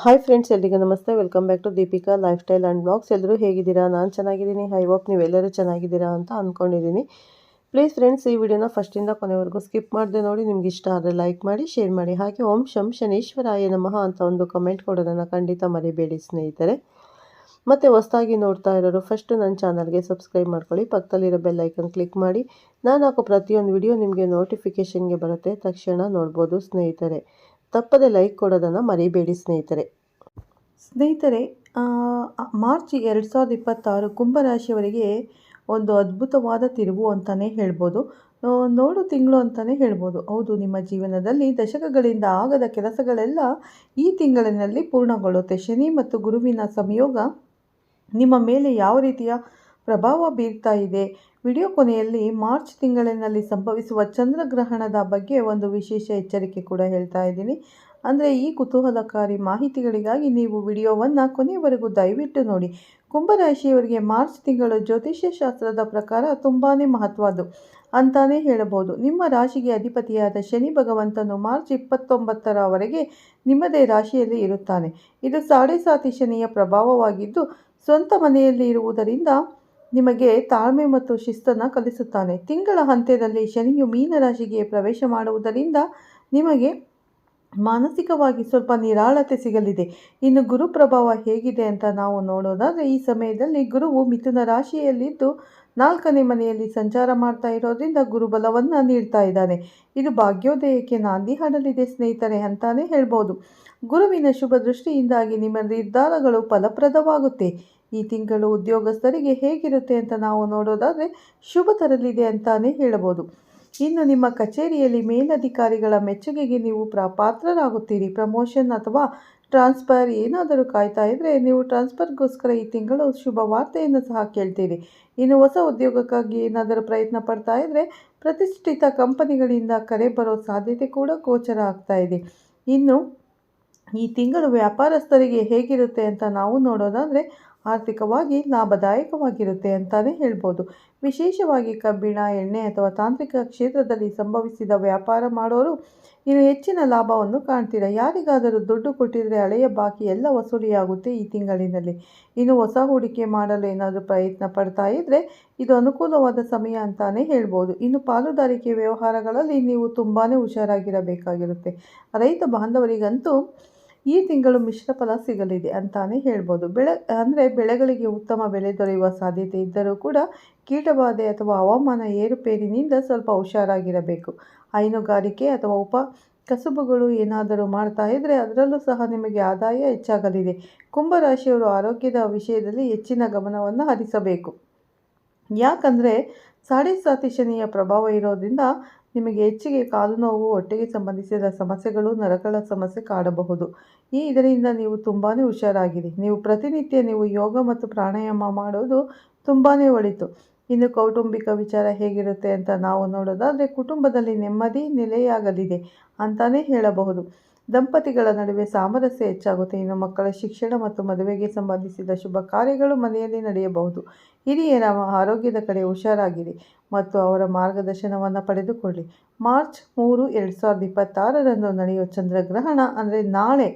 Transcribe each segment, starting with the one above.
Hi friends, ಎಲ್ರಿಗೂ ನಮಸ್ತೆ. Welcome back to Deepika lifestyle and blogs. ಎಲ್ಲರೂ ಹೇಗಿದ್ದೀರಾ? ನಾನು ಚೆನ್ನಾಗಿದ್ದೀನಿ. ಐ ಹೋಪ್ ನೀವೆಲ್ಲರೂ ಚೆನ್ನಾಗಿದ್ದೀರಾ ಅಂತ ಅಂದ್ಕೊಂಡಿದ್ದೀನಿ. ಪ್ಲೀಸ್ ಫ್ರೆಂಡ್ಸ್, ಈ ವಿಡಿಯೋನ ಫಸ್ಟಿಂದ ಕೊನೆವರೆಗೂ ಸ್ಕಿಪ್ ಮಾಡದೆ ನೋಡಿ. ನಿಮ್ಗೆ ಇಷ್ಟ ಆದರೆ ಲೈಕ್ ಮಾಡಿ, ಶೇರ್ ಮಾಡಿ. ಹಾಗೆ ಓಂ ಶಂ ಶನೇಶ್ವರಾಯ ನಮಃ ಅಂತ ಒಂದು ಕಮೆಂಟ್ ಕೊಡೋದನ್ನು ಖಂಡಿತ ಮರಿಬೇಡಿ ಸ್ನೇಹಿತರೆ. ಮತ್ತು ಹೊಸದಾಗಿ ನೋಡ್ತಾ ಇರೋರು ಫಸ್ಟು ನನ್ನ ಚಾನಲ್ಗೆ ಸಬ್ಸ್ಕ್ರೈಬ್ ಮಾಡ್ಕೊಳ್ಳಿ. ಪಕ್ಕದಲ್ಲಿರೋ ಬೆಲ್ ಐಕನ್ ಕ್ಲಿಕ್ ಮಾಡಿ. ನಾನು ಹಾಕೋ ಪ್ರತಿಯೊಂದು ವಿಡಿಯೋ ನಿಮಗೆ ನೋಟಿಫಿಕೇಷನ್ಗೆ ಬರುತ್ತೆ, ತಕ್ಷಣ ನೋಡ್ಬೋದು ಸ್ನೇಹಿತರೆ. ತಪ್ಪದೆ ಲೈಕ್ ಕೊಡೋದನ್ನು ಮರಿಬೇಡಿ ಸ್ನೇಹಿತರೆ. ಮಾರ್ಚ್ 2026 ಕುಂಭರಾಶಿಯವರಿಗೆ ಒಂದು ಅದ್ಭುತವಾದ ತಿರುವು ಅಂತಲೇ ಹೇಳ್ಬೋದು. ನೋಡು ತಿಂಗಳು ಅಂತಲೇ ಹೇಳ್ಬೋದು. ಹೌದು, ನಿಮ್ಮ ಜೀವನದಲ್ಲಿ ದಶಕಗಳಿಂದ ಆಗದ ಕೆಲಸಗಳೆಲ್ಲ ಈ ತಿಂಗಳಿನಲ್ಲಿ ಪೂರ್ಣಗೊಳ್ಳುತ್ತೆ. ಶನಿ ಮತ್ತು ಗುರುವಿನ ಸಂಯೋಗ ನಿಮ್ಮ ಮೇಲೆ ಯಾವ ರೀತಿಯ ಪ್ರಭಾವ ಬೀರ್ತಾ ಇದೆ? ವಿಡಿಯೋ ಕೊನೆಯಲ್ಲಿ ಮಾರ್ಚ್ ತಿಂಗಳಿನಲ್ಲಿ ಸಂಭವಿಸುವ ಚಂದ್ರಗ್ರಹಣದ ಬಗ್ಗೆ ಒಂದು ವಿಶೇಷ ಎಚ್ಚರಿಕೆ ಕೂಡ ಹೇಳ್ತಾ ಇದ್ದೀನಿ. ಅಂದರೆ ಈ ಕುತೂಹಲಕಾರಿ ಮಾಹಿತಿಗಳಿಗಾಗಿ ನೀವು ವಿಡಿಯೋವನ್ನು ಕೊನೆಯವರೆಗೂ ದಯವಿಟ್ಟು ನೋಡಿ. ಕುಂಭರಾಶಿಯವರಿಗೆ ಮಾರ್ಚ್ ತಿಂಗಳು ಜ್ಯೋತಿಷ್ಯ ಶಾಸ್ತ್ರದ ಪ್ರಕಾರ ತುಂಬಾ ಮಹತ್ವದ್ದು ಅಂತಾನೆ ಹೇಳಬಹುದು. ನಿಮ್ಮ ರಾಶಿಗೆ ಅಧಿಪತಿಯಾದ ಶನಿ ಭಗವಂತನು ಮಾರ್ಚ್ 29ರವರೆಗೆ ನಿಮ್ಮದೇ ರಾಶಿಯಲ್ಲಿ ಇರುತ್ತಾನೆ. ಇದು 7.5 ಶನಿಯ ಪ್ರಭಾವವಾಗಿದ್ದು, ಸ್ವಂತ ಮನೆಯಲ್ಲಿ ಇರುವುದರಿಂದ ನಿಮಗೆ ತಾಳ್ಮೆ ಮತ್ತು ಶಿಸ್ತನ್ನು ಕಲಿಸುತ್ತಾನೆ. ತಿಂಗಳ ಅಂತ್ಯದಲ್ಲಿ ಶನಿಯು ಮೀನರಾಶಿಗೆ ಪ್ರವೇಶ ಮಾಡುವುದರಿಂದ ನಿಮಗೆ ಮಾನಸಿಕವಾಗಿ ಸ್ವಲ್ಪ ನಿರಾಳತೆ ಸಿಗಲಿದೆ. ಇನ್ನು ಗುರು ಪ್ರಭಾವ ಹೇಗಿದೆ ಅಂತ ನಾವು ನೋಡೋದಾದರೆ, ಈ ಸಮಯದಲ್ಲಿ ಗುರುವು ಮಿಥುನ ರಾಶಿಯಲ್ಲಿದ್ದು 4ನೇ ಮನೆಯಲ್ಲಿ ಸಂಚಾರ ಮಾಡ್ತಾ ಇರೋದ್ರಿಂದ ಗುರುಬಲವನ್ನು ನೀಡ್ತಾ ಇದ್ದಾನೆ. ಇದು ಭಾಗ್ಯೋದಯಕ್ಕೆ ನಾಂದಿ ಹಾಡಲಿದೆ ಸ್ನೇಹಿತರೆ ಅಂತಾನೆ ಹೇಳ್ಬೋದು. ಗುರುವಿನ ಶುಭ ದೃಷ್ಟಿಯಿಂದಾಗಿ ನಿಮ್ಮ ನಿರ್ಧಾರಗಳು ಫಲಪ್ರದವಾಗುತ್ತೆ. ಈ ತಿಂಗಳು ಉದ್ಯೋಗಸ್ಥರಿಗೆ ಹೇಗಿರುತ್ತೆ ಅಂತ ನಾವು ನೋಡೋದಾದರೆ ಶುಭ ತರಲಿದೆ ಅಂತಾನೆ ಹೇಳಬಹುದು. ಇನ್ನು ನಿಮ್ಮ ಕಚೇರಿಯಲ್ಲಿ ಮೇಲಧಿಕಾರಿಗಳ ಮೆಚ್ಚುಗೆಗೆ ನೀವು ಪಾತ್ರರಾಗುತ್ತೀರಿ. ಪ್ರಮೋಷನ್ ಅಥವಾ ಟ್ರಾನ್ಸ್ಫರ್ ಏನಾದರೂ ಕಾಯ್ತಾ ಇದ್ದರೆ ನೀವು ಟ್ರಾನ್ಸ್ಫರ್ಗೋಸ್ಕರ ಈ ತಿಂಗಳು ಶುಭ ವಾರ್ತೆಯನ್ನು ಸಹ ಕೇಳ್ತೀರಿ. ಇನ್ನು ಹೊಸ ಉದ್ಯೋಗಕ್ಕಾಗಿ ಏನಾದರೂ ಪ್ರಯತ್ನ ಪಡ್ತಾ ಇದ್ದರೆ ಪ್ರತಿಷ್ಠಿತ ಕಂಪನಿಗಳಿಂದ ಕರೆ ಬರೋ ಸಾಧ್ಯತೆ ಕೂಡ ಗೋಚರ ಆಗ್ತಾ ಇದೆ. ಇನ್ನು ಈ ತಿಂಗಳು ವ್ಯಾಪಾರಸ್ಥರಿಗೆ ಹೇಗಿರುತ್ತೆ ಅಂತ ನಾವು ನೋಡೋದಾದರೆ ಆರ್ಥಿಕವಾಗಿ ಲಾಭದಾಯಕವಾಗಿರುತ್ತೆ ಅಂತಲೇ ಹೇಳ್ಬೋದು. ವಿಶೇಷವಾಗಿ ಕಬ್ಬಿಣ, ಎಣ್ಣೆ ಅಥವಾ ತಾಂತ್ರಿಕ ಕ್ಷೇತ್ರದಲ್ಲಿ ಸಂಭವಿಸಿದ ವ್ಯಾಪಾರ ಮಾಡೋರು ಇನ್ನು ಹೆಚ್ಚಿನ ಲಾಭವನ್ನು ಕಾಣ್ತೀರಾ. ಯಾರಿಗಾದರೂ ದುಡ್ಡು ಕೊಟ್ಟಿದ್ರೆ ಹಳೆಯ ಬಾಕಿ ಎಲ್ಲ ವಸೂಲಿಯಾಗುತ್ತೆ ಈ ತಿಂಗಳಿನಲ್ಲಿ. ಇನ್ನು ಹೊಸ ಹೂಡಿಕೆ ಮಾಡಲು ಏನಾದರೂ ಪ್ರಯತ್ನ ಪಡ್ತಾ ಇದ್ದರೆ ಇದು ಅನುಕೂಲವಾದ ಸಮಯ ಅಂತಾನೆ ಹೇಳ್ಬೋದು. ಇನ್ನು ಪಾಲುದಾರಿಕೆ ವ್ಯವಹಾರಗಳಲ್ಲಿ ನೀವು ತುಂಬಾ ಹುಷಾರಾಗಿರಬೇಕಾಗಿರುತ್ತೆ. ರೈತ ಬಾಂಧವರಿಗಂತೂ ಈ ತಿಂಗಳು ಮಿಶ್ರ ಫಲ ಸಿಗಲಿದೆ ಅಂತಾನೆ ಹೇಳ್ಬೋದು. ಬೆಳೆಗಳಿಗೆ ಉತ್ತಮ ಬೆಲೆ ದೊರೆಯುವ ಸಾಧ್ಯತೆ ಇದ್ದರೂ ಕೂಡ ಕೀಟಬಾಧೆ ಅಥವಾ ಹವಾಮಾನ ಏರುಪೇರಿನಿಂದ ಸ್ವಲ್ಪ ಹುಷಾರಾಗಿರಬೇಕು. ಹೈನುಗಾರಿಕೆ ಅಥವಾ ಉಪ ಕಸುಬುಗಳು ಏನಾದರೂ ಮಾಡ್ತಾ ಇದ್ದರೆ ಅದರಲ್ಲೂ ಸಹ ನಿಮಗೆ ಆದಾಯ ಹೆಚ್ಚಾಗಲಿದೆ. ಕುಂಭರಾಶಿಯವರು ಆರೋಗ್ಯದ ವಿಷಯದಲ್ಲಿ ಹೆಚ್ಚಿನ ಗಮನವನ್ನು ಹರಿಸಬೇಕು. ಯಾಕಂದರೆ 7.5 ಶನಿಯ ಪ್ರಭಾವ ಇರೋದ್ರಿಂದ ನಿಮಗೆ ಹೆಚ್ಚಿಗೆ ಕಾಲು ನೋವು, ಹೊಟ್ಟೆಗೆ ಸಂಬಂಧಿಸಿದ ಸಮಸ್ಯೆಗಳು, ನರಗಳ ಸಮಸ್ಯೆ ಕಾಡಬಹುದು. ಇದರಿಂದ ನೀವು ತುಂಬಾ ಹುಷಾರಾಗಿರಿ. ನೀವು ಪ್ರತಿನಿತ್ಯ ಯೋಗ ಮತ್ತು ಪ್ರಾಣಾಯಾಮ ಮಾಡೋದು ತುಂಬಾ ಒಳಿತು. ಇನ್ನು ಕೌಟುಂಬಿಕ ವಿಚಾರ ಹೇಗಿರುತ್ತೆ ಅಂತ ನಾವು ನೋಡೋದಾದರೆ ಕುಟುಂಬದಲ್ಲಿ ನೆಮ್ಮದಿ ನೆಲೆಯಾಗಲಿದೆ ಅಂತಾನೆ ಹೇಳಬಹುದು. ದಂಪತಿಗಳ ನಡುವೆ ಸಾಮರಸ್ಯ ಹೆಚ್ಚಾಗುತ್ತೆ. ಇನ್ನು ಮಕ್ಕಳ ಶಿಕ್ಷಣ ಮತ್ತು ಮದುವೆಗೆ ಸಂಬಂಧಿಸಿದ ಶುಭ ಕಾರ್ಯಗಳು ಮನೆಯಲ್ಲಿ ನಡೆಯಬಹುದು. ಹಿರಿಯರ ಆರೋಗ್ಯದ ಕಡೆ ಹುಷಾರಾಗಿರಿ ಮತ್ತು ಅವರ ಮಾರ್ಗದರ್ಶನವನ್ನು ಪಡೆದುಕೊಳ್ಳಿ. ಮಾರ್ಚ್ 3, 2026ರಂದು ನಡೆಯುವ ಚಂದ್ರಗ್ರಹಣ ಅಂದರೆ ನಾಳೆ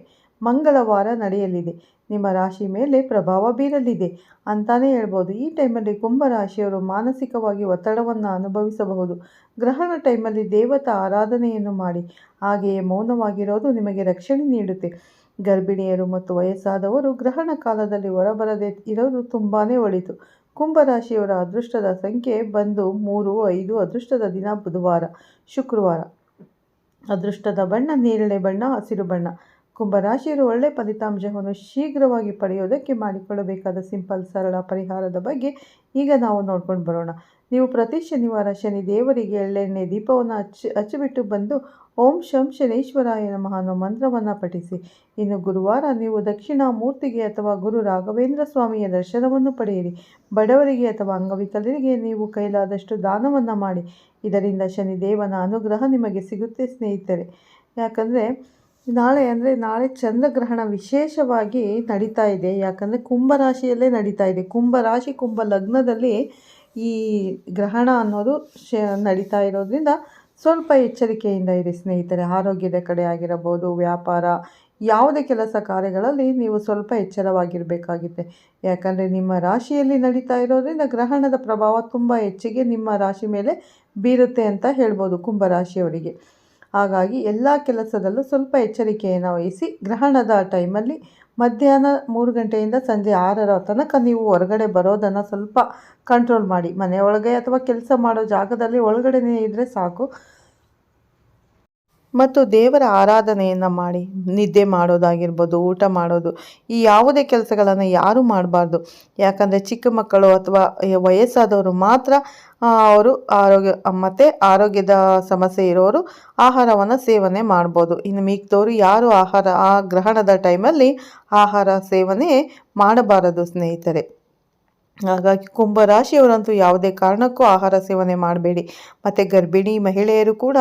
ಮಂಗಳವಾರ ನಡೆಯಲಿದೆ. ನಿಮ್ಮ ರಾಶಿ ಮೇಲೆ ಪ್ರಭಾವ ಬೀರಲಿದೆ ಅಂತಾನೆ ಹೇಳ್ಬೋದು. ಈ ಟೈಮಲ್ಲಿ ಕುಂಭರಾಶಿಯವರು ಮಾನಸಿಕವಾಗಿ ಒತ್ತಡವನ್ನು ಅನುಭವಿಸಬಹುದು. ಗ್ರಹಣ ಟೈಮಲ್ಲಿ ದೇವತಾ ಆರಾಧನೆಯನ್ನು ಮಾಡಿ. ಹಾಗೆಯೇ ಮೌನವಾಗಿರೋದು ನಿಮಗೆ ರಕ್ಷಣೆ ನೀಡುತ್ತೆ. ಗರ್ಭಿಣಿಯರು ಮತ್ತು ವಯಸ್ಸಾದವರು ಗ್ರಹಣ ಕಾಲದಲ್ಲಿ ಹೊರಬರದೇ ಇರೋದು ತುಂಬಾ ಒಳಿತು. ಕುಂಭರಾಶಿಯವರ ಅದೃಷ್ಟದ ಸಂಖ್ಯೆ ಬಂದು 3, 5. ಅದೃಷ್ಟದ ದಿನ ಬುಧವಾರ, ಶುಕ್ರವಾರ. ಅದೃಷ್ಟದ ಬಣ್ಣ ನೇರಳೆ ಬಣ್ಣ, ಹಸಿರು ಬಣ್ಣ. ಕುಂಭರಾಶಿಯರು ಒಳ್ಳೆಯ ಫಲಿತಾಂಶವನ್ನು ಶೀಘ್ರವಾಗಿ ಪಡೆಯೋದಕ್ಕೆ ಮಾಡಿಕೊಳ್ಳಬೇಕಾದ ಸಿಂಪಲ್ ಸರಳ ಪರಿಹಾರದ ಬಗ್ಗೆ ಈಗ ನಾವು ನೋಡ್ಕೊಂಡು ಬರೋಣ. ನೀವು ಪ್ರತಿ ಶನಿವಾರ ಶನಿ ದೇವರಿಗೆ ಎಳ್ಳೆಣ್ಣೆ ದೀಪವನ್ನು ಹಚ್ಚಿಬಿಟ್ಟು ಬಂದು ಓಂ ಶಂ ಶನೇಶ್ವರಾಯ ನಮಃ ಅನ್ನೋ ಮಂತ್ರವನ್ನು ಪಠಿಸಿ. ಇನ್ನು ಗುರುವಾರ ನೀವು ದಕ್ಷಿಣಾಮೂರ್ತಿಗೆ ಅಥವಾ ಗುರು ರಾಘವೇಂದ್ರ ಸ್ವಾಮಿಯ ದರ್ಶನವನ್ನು ಪಡೆಯಿರಿ. ಬಡವರಿಗೆ ಅಥವಾ ಅಂಗವಿಕಲರಿಗೆ ನೀವು ಕೈಲಾದಷ್ಟು ದಾನವನ್ನು ಮಾಡಿ. ಇದರಿಂದ ಶನಿದೇವನ ಅನುಗ್ರಹ ನಿಮಗೆ ಸಿಗುತ್ತೆ ಸ್ನೇಹಿತರೆ. ಯಾಕಂದರೆ ನಾಳೆ ಚಂದ್ರಗ್ರಹಣ ವಿಶೇಷವಾಗಿ ನಡೀತಾ ಇದೆ. ಯಾಕಂದರೆ ಕುಂಭರಾಶಿಯಲ್ಲೇ ನಡೀತಾ ಇದೆ. ಕುಂಭರಾಶಿ ಕುಂಭ ಲಗ್ನದಲ್ಲಿ ಈ ಗ್ರಹಣ ಅನ್ನೋದು ನಡೀತಾ ಇರೋದ್ರಿಂದ ಸ್ವಲ್ಪ ಎಚ್ಚರಿಕೆಯಿಂದ ಇರಿ ಸ್ನೇಹಿತರೆ. ಆರೋಗ್ಯದ ಕಡೆ ಆಗಿರಬಹುದು, ವ್ಯಾಪಾರ ಯಾವುದೇ ಕೆಲಸ ಕಾರ್ಯಗಳಲ್ಲಿ ನೀವು ಸ್ವಲ್ಪ ಎಚ್ಚರವಾಗಿರಬೇಕಾಗಿದೆ. ಯಾಕಂದರೆ ನಿಮ್ಮ ರಾಶಿಯಲ್ಲಿ ನಡೀತಾ ಇರೋದ್ರಿಂದ ಗ್ರಹಣದ ಪ್ರಭಾವ ತುಂಬ ಹೆಚ್ಚಿಗೆ ನಿಮ್ಮ ರಾಶಿ ಮೇಲೆ ಬೀರುತ್ತೆ ಅಂತ ಹೇಳ್ಬೋದು ಕುಂಭರಾಶಿಯವರಿಗೆ. ಹಾಗಾಗಿ ಎಲ್ಲ ಕೆಲಸದಲ್ಲೂ ಸ್ವಲ್ಪ ಎಚ್ಚರಿಕೆಯನ್ನು ವಹಿಸಿ ಗ್ರಹಣದ ಟೈಮಲ್ಲಿ ಮಧ್ಯಾಹ್ನ 3 ಗಂಟೆಯಿಂದ ಸಂಜೆ 6ರ ತನಕ ನೀವು ಹೊರಗಡೆ ಬರೋದನ್ನು ಸ್ವಲ್ಪ ಕಂಟ್ರೋಲ್ ಮಾಡಿ. ಮನೆಯೊಳಗೆ ಅಥವಾ ಕೆಲಸ ಮಾಡೋ ಜಾಗದಲ್ಲಿ ಒಳಗಡೆನೇ ಇದ್ದರೆ ಸಾಕು. ಮತ್ತು ದೇವರ ಆರಾಧನೆಯನ್ನು ಮಾಡಿ ನಿದ್ದೆ ಮಾಡೋದಾಗಿರ್ಬೋದು, ಊಟ ಮಾಡೋದು, ಈ ಯಾವುದೇ ಕೆಲಸಗಳನ್ನು ಯಾರೂ ಮಾಡಬಾರ್ದು. ಯಾಕಂದರೆ ಚಿಕ್ಕ ಮಕ್ಕಳು ಅಥವಾ ವಯಸ್ಸಾದವರು ಮಾತ್ರ ಅವರು ಮತ್ತು ಆರೋಗ್ಯದ ಸಮಸ್ಯೆ ಇರೋರು ಆಹಾರವನ್ನು ಸೇವನೆ ಮಾಡ್ಬೋದು. ಇನ್ನು ಮಿಕ್ದವರು ಯಾರು ಆ ಗ್ರಹಣದ ಟೈಮಲ್ಲಿ ಆಹಾರ ಸೇವನೆ ಮಾಡಬಾರದು ಸ್ನೇಹಿತರೆ. ಹಾಗಾಗಿ ಕುಂಭರಾಶಿಯವರಂತೂ ಯಾವುದೇ ಕಾರಣಕ್ಕೂ ಆಹಾರ ಸೇವನೆ ಮಾಡಬೇಡಿ. ಮತ್ತು ಗರ್ಭಿಣಿ ಮಹಿಳೆಯರು ಕೂಡ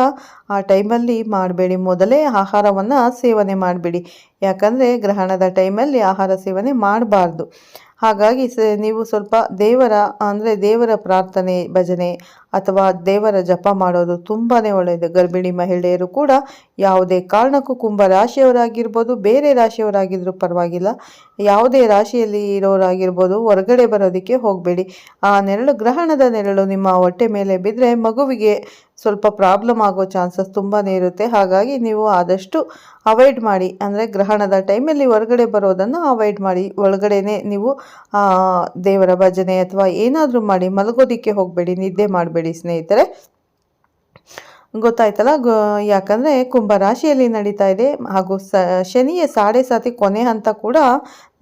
ಆ ಟೈಮಲ್ಲಿ ಮಾಡಬೇಡಿ. ಮೊದಲೇ ಆಹಾರವನ್ನು ಸೇವನೆ ಮಾಡಬೇಡಿ. ಯಾಕಂದರೆ ಗ್ರಹಣದ ಟೈಮಲ್ಲಿ ಆಹಾರ ಸೇವನೆ ಮಾಡಬಾರ್ದು. ಹಾಗಾಗಿ ನೀವು ಸ್ವಲ್ಪ ದೇವರ ಪ್ರಾರ್ಥನೆ, ಭಜನೆ ಅಥವಾ ದೇವರ ಜಪ ಮಾಡೋದು ತುಂಬಾ ಒಳ್ಳೆಯದು. ಗರ್ಭಿಣಿ ಮಹಿಳೆಯರು ಕೂಡ ಯಾವುದೇ ಕಾರಣಕ್ಕೂ ಕುಂಭರಾಶಿಯವರಾಗಿರ್ಬೋದು, ಬೇರೆ ರಾಶಿಯವರಾಗಿದ್ದರೂ ಪರವಾಗಿಲ್ಲ, ಯಾವುದೇ ರಾಶಿಯಲ್ಲಿ ಇರೋರಾಗಿರ್ಬೋದು, ಹೊರಗಡೆ ಬರೋದಕ್ಕೆ ಹೋಗಬೇಡಿ. ಆ ಗ್ರಹಣದ ನೆರಳು ನಿಮ್ಮ ಹೊಟ್ಟೆ ಮೇಲೆ ಬಿದ್ದರೆ ಮಗುವಿಗೆ ಸ್ವಲ್ಪ ಪ್ರಾಬ್ಲಮ್ ಆಗೋ ಚಾನ್ಸಸ್ ತುಂಬಾ ಇರುತ್ತೆ. ಹಾಗಾಗಿ ನೀವು ಆದಷ್ಟು ಅವಾಯ್ಡ್ ಮಾಡಿ. ಅಂದರೆ ಗ್ರಹಣದ ಟೈಮಲ್ಲಿ ಹೊರಗಡೆ ಬರೋದನ್ನು ಅವಾಯ್ಡ್ ಮಾಡಿ. ಒಳಗಡೆನೇ ನೀವು ದೇವರ ಭಜನೆ ಅಥವಾ ಏನಾದರೂ ಮಾಡಿ ಮಲಗೋದಕ್ಕೆ ಹೋಗಬೇಡಿ, ನಿದ್ದೆ ಮಾಡಬೇಡಿ ಸ್ನೇಹಿತರೆ. ಗೊತ್ತಾಯ್ತಲ್ಲ. ಯಾಕಂದರೆ ಕುಂಭರಾಶಿಯಲ್ಲಿ ನಡೀತಾ ಇದೆ ಹಾಗೂ ಶನಿಯ 7.5 ಕೊನೆ ಹಂತ ಕೂಡ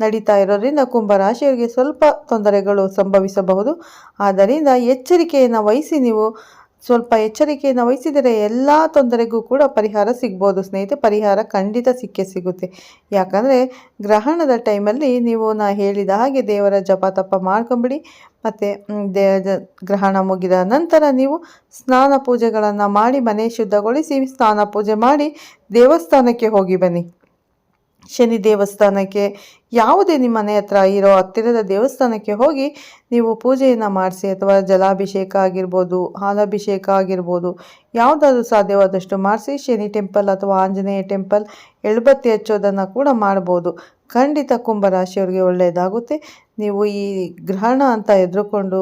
ನಡೀತಾ ಇರೋದ್ರಿಂದ ಕುಂಭರಾಶಿಯವರಿಗೆ ಸ್ವಲ್ಪ ತೊಂದರೆಗಳು ಸಂಭವಿಸಬಹುದು. ಆದ್ದರಿಂದ ಎಚ್ಚರಿಕೆಯನ್ನು ವಹಿಸಿ. ನೀವು ಸ್ವಲ್ಪ ಎಚ್ಚರಿಕೆಯನ್ನು ವಹಿಸಿದರೆ ಎಲ್ಲ ತೊಂದರೆಗೂ ಕೂಡ ಪರಿಹಾರ ಸಿಗ್ಬೋದು ಸ್ನೇಹಿತರೆ. ಪರಿಹಾರ ಖಂಡಿತ ಸಿಗುತ್ತೆ. ಯಾಕಂದರೆ ಗ್ರಹಣದ ಟೈಮಲ್ಲಿ ನೀವು ಹೇಳಿದ ಹಾಗೆ ದೇವರ ಜಪ ತಪ ಮಾಡ್ಕೊಂಬಿಡಿ. ಮತ್ತು ಗ್ರಹಣ ಮುಗಿದ ನಂತರ ನೀವು ಸ್ನಾನ ಪೂಜೆಗಳನ್ನು ಮಾಡಿ, ಮನೆ ಶುದ್ಧಗೊಳಿಸಿ ಸ್ನಾನ ಪೂಜೆ ಮಾಡಿ ದೇವಸ್ಥಾನಕ್ಕೆ ಹೋಗಿ ಬನ್ನಿ. ಶನಿ ದೇವಸ್ಥಾನಕ್ಕೆ, ಯಾವುದೇ ನಿಮ್ಮ ಮನೆ ಹತ್ರ ಇರೋ ಹತ್ತಿರದ ದೇವಸ್ಥಾನಕ್ಕೆ ಹೋಗಿ ನೀವು ಪೂಜೆಯನ್ನು ಮಾಡಿಸಿ. ಅಥವಾ ಜಲಾಭಿಷೇಕ ಆಗಿರ್ಬೋದು, ಹಾಲಾಭಿಷೇಕ ಆಗಿರ್ಬೋದು, ಯಾವುದಾದ್ರೂ ಸಾಧ್ಯವಾದಷ್ಟು ಮಾಡಿಸಿ. ಶನಿ ಟೆಂಪಲ್ ಅಥವಾ ಆಂಜನೇಯ ಟೆಂಪಲ್ ಎಳ್ಬತ್ತಿ ಹಚ್ಚೋದನ್ನು ಕೂಡ ಮಾಡ್ಬೋದು. ಖಂಡಿತ ಕುಂಭರಾಶಿಯವರಿಗೆ ಒಳ್ಳೆಯದಾಗುತ್ತೆ. ನೀವು ಈ ಗ್ರಹಣ ಅಂತ ಹೆದರ್ಕೊಂಡು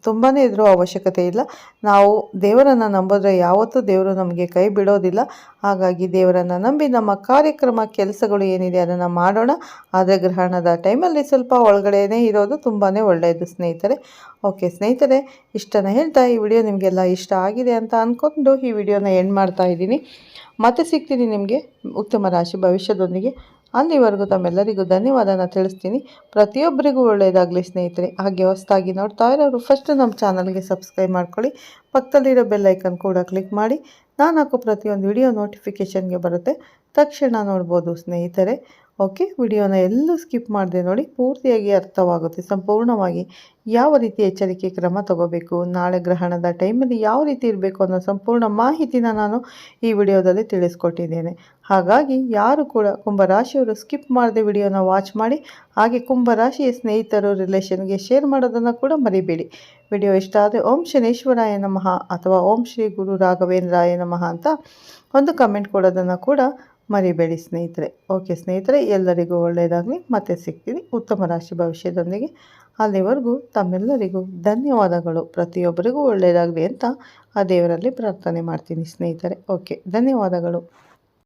ತುಂಬಾ ಹೆದರೋ ಅವಶ್ಯಕತೆ ಇಲ್ಲ. ನಾವು ದೇವರನ್ನು ನಂಬಿದ್ರೆ ಯಾವತ್ತೂ ದೇವರು ನಮಗೆ ಕೈ ಬಿಡೋದಿಲ್ಲ. ಹಾಗಾಗಿ ದೇವರನ್ನು ನಂಬಿ ನಮ್ಮ ಕಾರ್ಯಕ್ರಮ ಕೆಲಸಗಳು ಏನಿದೆ ಅದನ್ನು ಮಾಡೋಣ. ಆದರೆ ಗ್ರಹಣದ ಟೈಮಲ್ಲಿ ಸ್ವಲ್ಪ ಒಳಗಡೆನೇ ಇರೋದು ತುಂಬಾ ಒಳ್ಳೆಯದು ಸ್ನೇಹಿತರೆ. ಓಕೆ ಸ್ನೇಹಿತರೆ, ಇಷ್ಟನ್ನು ಹೇಳ್ತಾ ಈ ವಿಡಿಯೋ ನಿಮಗೆಲ್ಲ ಇಷ್ಟ ಆಗಿದೆ ಅಂತ ಅಂದ್ಕೊಂಡು ಈ ವಿಡಿಯೋನ ಎಂಡ್ ಮಾಡ್ತಾ ಇದ್ದೀನಿ. ಮತ್ತೆ ಸಿಗ್ತೀನಿ ನಿಮಗೆ ಉತ್ತಮ ರಾಶಿ ಭವಿಷ್ಯದೊಂದಿಗೆ. ಅಲ್ಲಿವರೆಗೂ ತಮ್ಮೆಲ್ಲರಿಗೂ ಧನ್ಯವಾದನ ತಿಳಿಸ್ತೀನಿ. ಪ್ರತಿಯೊಬ್ಬರಿಗೂ ಒಳ್ಳೆಯದಾಗಲಿ ಸ್ನೇಹಿತರೆ. ಹಾಗೆ ಹೊಸದಾಗಿ ನೋಡ್ತಾ ಇರೋರು ಫಸ್ಟ್ ನಮ್ಮ ಚಾನಲ್ಗೆ ಸಬ್ಸ್ಕ್ರೈಬ್ ಮಾಡ್ಕೊಳ್ಳಿ. ಪಕ್ಕದಲ್ಲಿರೋ ಬೆಲ್ ಐಕನ್ ಕೂಡ ಕ್ಲಿಕ್ ಮಾಡಿ. ನಾನು ಹಾಕೋ ಪ್ರತಿಯೊಂದು ವಿಡಿಯೋ ನೋಟಿಫಿಕೇಷನ್ಗೆ ಬರುತ್ತೆ, ತಕ್ಷಣ ನೋಡ್ಬೋದು ಸ್ನೇಹಿತರೆ. ಓಕೆ, ವಿಡಿಯೋನ ಎಲ್ಲೂ ಸ್ಕಿಪ್ ಮಾಡದೆ ನೋಡಿ, ಪೂರ್ತಿಯಾಗಿ ಅರ್ಥವಾಗುತ್ತೆ ಸಂಪೂರ್ಣವಾಗಿ ಯಾವ ರೀತಿ ಎಚ್ಚರಿಕೆ ಕ್ರಮ ತಗೋಬೇಕು, ನಾಳೆ ಗ್ರಹಣದ ಟೈಮಲ್ಲಿ ಯಾವ ರೀತಿ ಇರಬೇಕು ಅನ್ನೋ ಸಂಪೂರ್ಣ ಮಾಹಿತಿನ ನಾನು ಈ ವಿಡಿಯೋದಲ್ಲಿ ತಿಳಿಸ್ಕೊಟ್ಟಿದ್ದೇನೆ. ಹಾಗಾಗಿ ಯಾರು ಕೂಡ ಕುಂಭರಾಶಿಯವರು ಸ್ಕಿಪ್ ಮಾಡದೆ ವಿಡಿಯೋನ ವಾಚ್ ಮಾಡಿ. ಹಾಗೆ ಕುಂಭರಾಶಿಯ ಸ್ನೇಹಿತರು, ರಿಲೇಷನ್ಗೆ ಶೇರ್ ಮಾಡೋದನ್ನು ಕೂಡ ಮರಿಬೇಡಿ. ವಿಡಿಯೋ ಇಷ್ಟ ಆದರೆ ಓಂ ಶನೇಶ್ವರಾಯ ನಮಃ ಅಥವಾ ಓಂ ಶ್ರೀ ಗುರು ರಾಘವೇಂದ್ರಾಯ ನಮಃ ಅಂತ ಒಂದು ಕಮೆಂಟ್ ಕೊಡೋದನ್ನು ಕೂಡ ಮರಿಬೇಡಿ ಸ್ನೇಹಿತರೆ. ಓಕೆ ಸ್ನೇಹಿತರೆ, ಎಲ್ಲರಿಗೂ ಒಳ್ಳೆಯದಾಗಲಿ. ಮತ್ತೆ ಸಿಗ್ತೀನಿ ಉತ್ತಮ ರಾಶಿ ಭವಿಷ್ಯದೊಂದಿಗೆ. ಅಲ್ಲಿವರೆಗೂ ತಮ್ಮೆಲ್ಲರಿಗೂ ಧನ್ಯವಾದಗಳು. ಪ್ರತಿಯೊಬ್ಬರಿಗೂ ಒಳ್ಳೆಯದಾಗಲಿ ಅಂತ ಆ ದೇವರಲ್ಲಿ ಪ್ರಾರ್ಥನೆ ಮಾಡ್ತೀನಿ ಸ್ನೇಹಿತರೆ. ಓಕೆ, ಧನ್ಯವಾದಗಳು.